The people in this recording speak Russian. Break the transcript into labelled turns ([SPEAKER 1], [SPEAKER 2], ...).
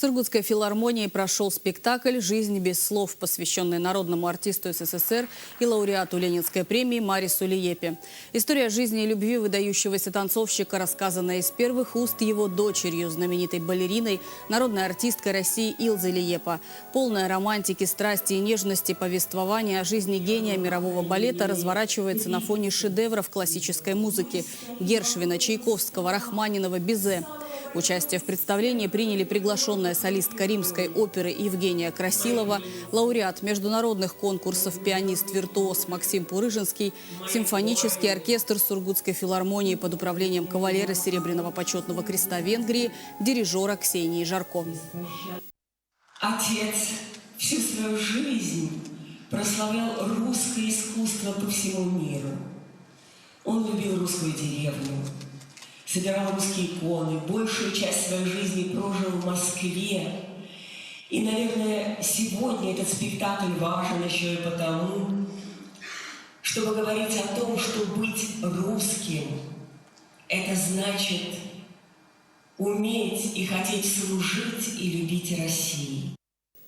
[SPEAKER 1] В Сургутской филармонии прошел спектакль «Жизнь без слов», посвященный народному артисту СССР и лауреату Ленинской премии Марису Лиепе. История жизни и любви выдающегося танцовщика, рассказанная из первых уст его дочерью, знаменитой балериной, народной артисткой России Илзой Лиепа. Полная романтики, страсти и нежности повествование о жизни гения мирового балета разворачивается на фоне шедевров классической музыки – Гершвина, Чайковского, Рахманинова, Бизе. Участие в представлении приняли приглашенная солистка Римской оперы Евгения Красилова, лауреат международных конкурсов пианист-виртуоз Максим Пурыжинский, симфонический оркестр Сургутской филармонии под управлением кавалера Серебряного почетного креста Венгрии, дирижера Ксении Жарко.
[SPEAKER 2] Отец всю свою жизнь прославлял русское искусство по всему миру. Он любил русскую деревню, собирал русские иконы, большую часть своей жизни прожил в Москве. И, наверное, сегодня этот спектакль важен еще и потому, чтобы говорить о том, что быть русским – это значит уметь и хотеть служить и любить России.